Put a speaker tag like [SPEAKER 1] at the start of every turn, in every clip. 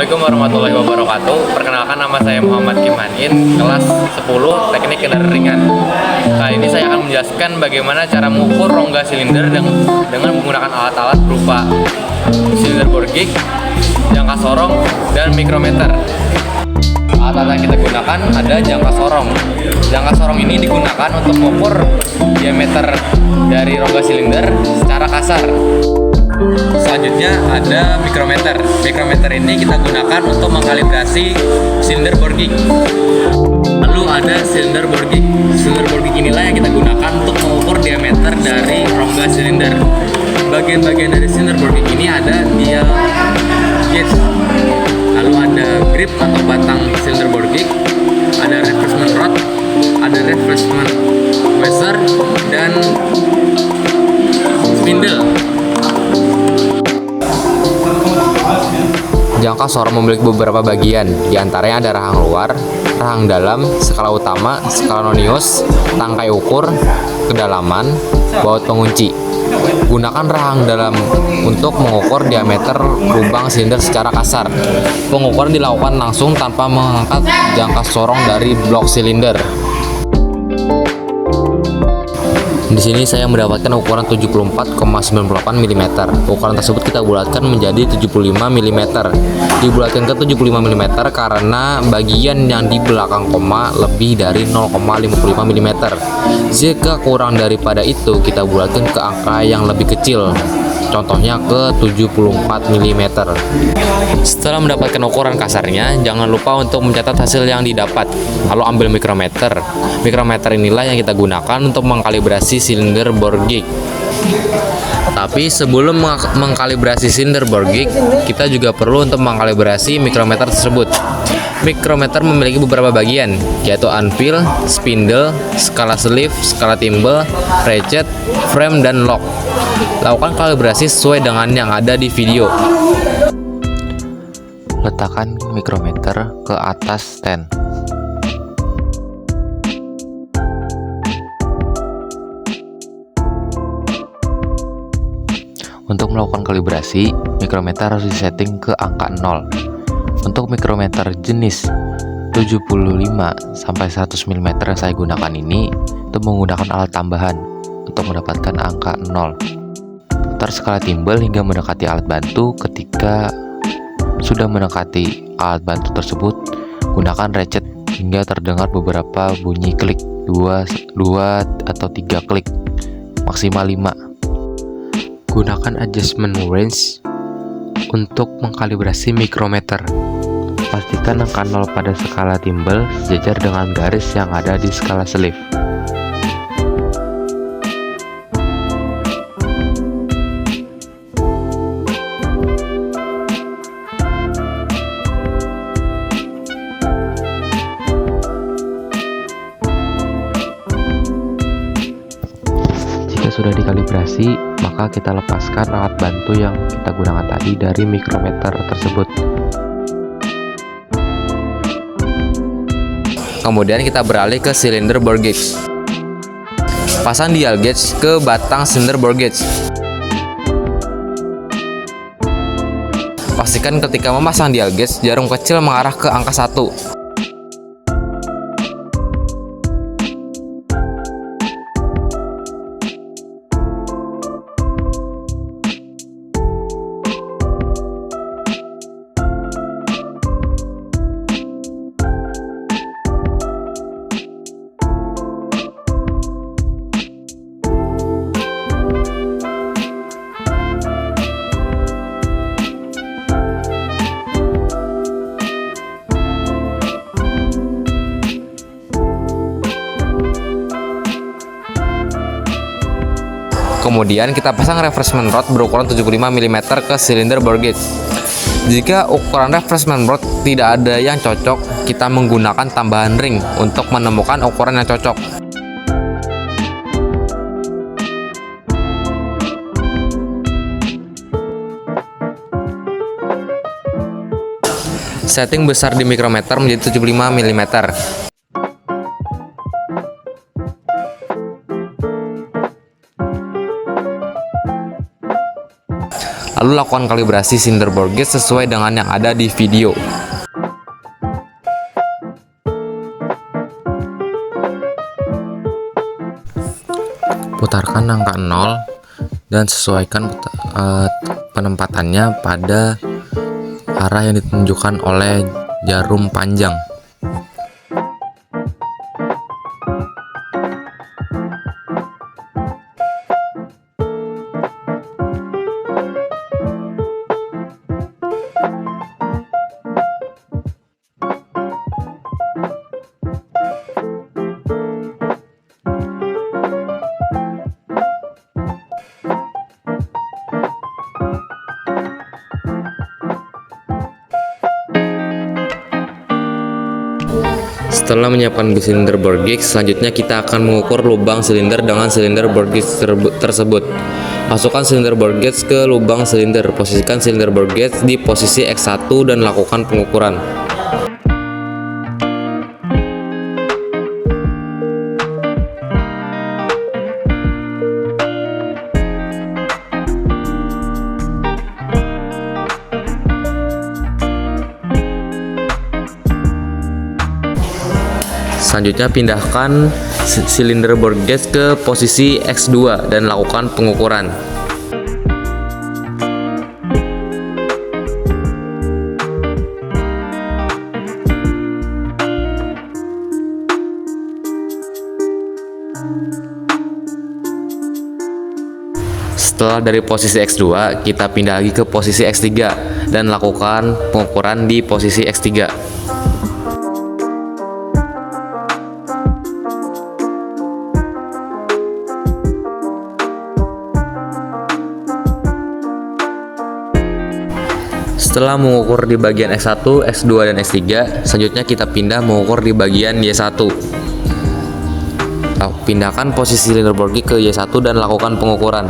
[SPEAKER 1] Assalamualaikum warahmatullahi wabarakatuh. Perkenalkan, nama saya Muhammad Kimanin, kelas 10 Teknik Kendaraan Ringan. Kali ini saya akan menjelaskan bagaimana cara mengukur rongga silinder dengan menggunakan alat-alat berupa silinder bore gauge, jangka sorong, dan mikrometer. Alat-alat yang kita gunakan ada jangka sorong. Jangka sorong ini digunakan untuk mengukur diameter dari rongga silinder secara kasar. Selanjutnya ada mikrometer. Mikrometer ini kita gunakan untuk mengkalibrasi silinder bore gauge. Lalu ada silinder bore gauge. Silinder bore gauge inilah yang kita gunakan untuk mengukur diameter dari rongga silinder. Bagian-bagian dari silinder bore gauge ini ada dial gauge. Lalu ada grip atau batang silinder bore gauge, ada replacement rod, ada replacement washer, dan spindle. Jangka sorong memiliki beberapa bagian, diantaranya ada rahang luar, rahang dalam, skala utama, skala nonius, tangkai ukur, kedalaman, baut pengunci. Gunakan rahang dalam untuk mengukur diameter lubang silinder secara kasar. Pengukuran dilakukan langsung tanpa mengangkat jangka sorong dari blok silinder. Di sini saya mendapatkan ukuran 74,98 mm. Ukuran tersebut kita bulatkan menjadi 75 mm. Dibulatkan ke 75 mm karena bagian yang di belakang koma lebih dari 0,55 mm. Jika kurang daripada itu, kita bulatkan ke angka yang lebih kecil. Contohnya ke 74 mm. Setelah mendapatkan ukuran kasarnya, jangan lupa untuk mencatat hasil yang didapat. Lalu ambil mikrometer. Mikrometer inilah yang kita gunakan untuk mengkalibrasi silinder bore gauge. Tapi sebelum mengkalibrasi silinder bore gauge, kita juga perlu untuk mengkalibrasi mikrometer tersebut. Mikrometer memiliki beberapa bagian, yaitu anvil, spindle, skala sleeve, skala timbel, ratchet, frame, dan lock. Lakukan kalibrasi sesuai dengan yang ada di video. Letakkan mikrometer ke atas stand. Untuk melakukan kalibrasi, mikrometer harus disetting ke angka 0. Untuk mikrometer jenis 75 sampai 100 mm yang saya gunakan ini, itu menggunakan alat tambahan untuk mendapatkan angka 0. Putar skala timbel hingga mendekati alat bantu. Ketika sudah mendekati alat bantu tersebut, gunakan ratchet hingga terdengar beberapa bunyi klik, 2 atau 3 klik, maksimal 5. Gunakan adjustment range untuk mengkalibrasi mikrometer. Pastikan angka 0 pada skala timbel sejajar dengan garis yang ada di skala sleeve. Jika sudah dikalibrasi, maka kita lepaskan alat bantu yang kita gunakan tadi dari mikrometer tersebut. Kemudian kita beralih ke silinder bore gauge. Pasang dial gauge ke batang silinder bore gauge. Pastikan ketika memasang dial gauge, jarum kecil mengarah ke angka 1. Kemudian kita pasang replacement rod berukuran 75 mm ke silinder bore gauge. Jika ukuran replacement rod tidak ada yang cocok, kita menggunakan tambahan ring untuk menemukan ukuran yang cocok. Setting besar di mikrometer menjadi 75 mm. Lalu lakukan kalibrasi silinder bore gauge sesuai dengan yang ada di video. Putarkan angka 0 dan sesuaikan penempatannya pada arah yang ditunjukkan oleh jarum panjang. Setelah menyiapkan silinder bore gauge, selanjutnya kita akan mengukur lubang silinder dengan silinder bore gauge tersebut. Masukkan silinder bore gauge ke lubang silinder, posisikan silinder bore gauge di posisi X1 dan lakukan pengukuran. Selanjutnya pindahkan silinder bore gauge ke posisi X2 dan lakukan pengukuran. Setelah dari posisi X2, kita pindah lagi ke posisi X3 dan lakukan pengukuran di posisi X3. Setelah mengukur di bagian X1, X2, dan X3, selanjutnya kita pindah mengukur di bagian Y1. Pindahkan posisi silinder bore gauge ke Y1 dan lakukan pengukuran.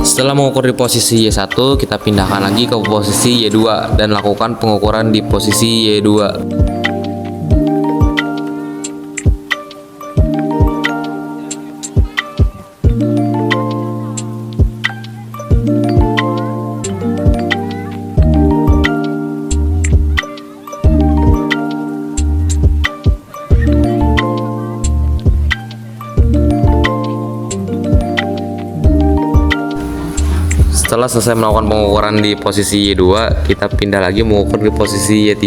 [SPEAKER 1] Setelah mengukur di posisi Y1, kita pindahkan lagi ke posisi Y2 dan lakukan pengukuran di posisi Y2. Setelah selesai melakukan pengukuran di posisi Y2, kita pindah lagi mengukur di posisi Y3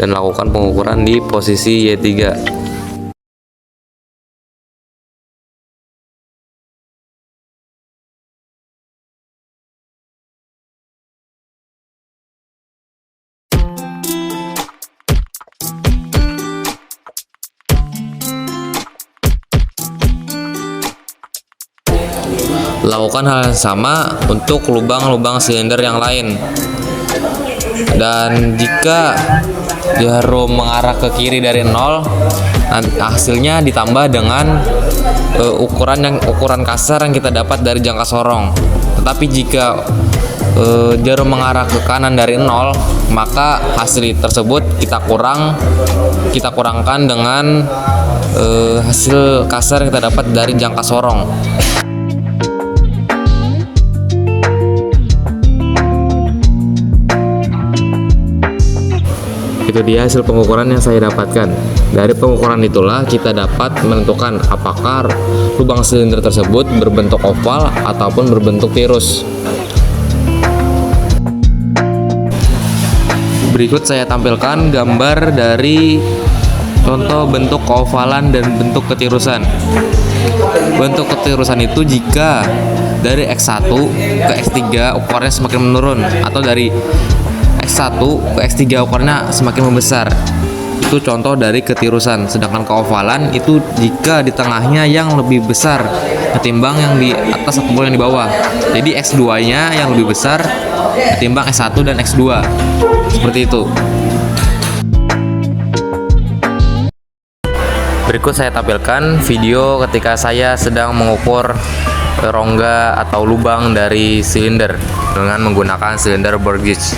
[SPEAKER 1] dan lakukan pengukuran di posisi Y3. Lakukan hal yang sama untuk lubang-lubang silinder yang lain. Dan jika jarum mengarah ke kiri dari 0, hasilnya ditambah dengan ukuran kasar yang kita dapat dari jangka sorong. Tetapi jika jarum mengarah ke kanan dari 0, maka hasil tersebut kita kurangkan dengan hasil kasar yang kita dapat dari jangka sorong. Itu dia hasil pengukuran yang saya dapatkan. Dari pengukuran itulah kita dapat menentukan apakah lubang silinder tersebut berbentuk oval ataupun berbentuk tirus. Berikut saya tampilkan gambar dari contoh bentuk keovalan dan bentuk ketirusan. Bentuk ketirusan itu jika dari X1 ke X3 ukurannya semakin menurun, atau dari X1 ke X3 ukurannya semakin membesar. Itu contoh dari ketirusan. Sedangkan keovalan itu jika di tengahnya yang lebih besar ketimbang yang di atas ataupun yang di bawah. Jadi X2 nya yang lebih besar ketimbang X1 dan X2. Seperti itu. Berikut saya tampilkan video ketika saya sedang mengukur rongga atau lubang dari silinder dengan menggunakan silinder bore gauge.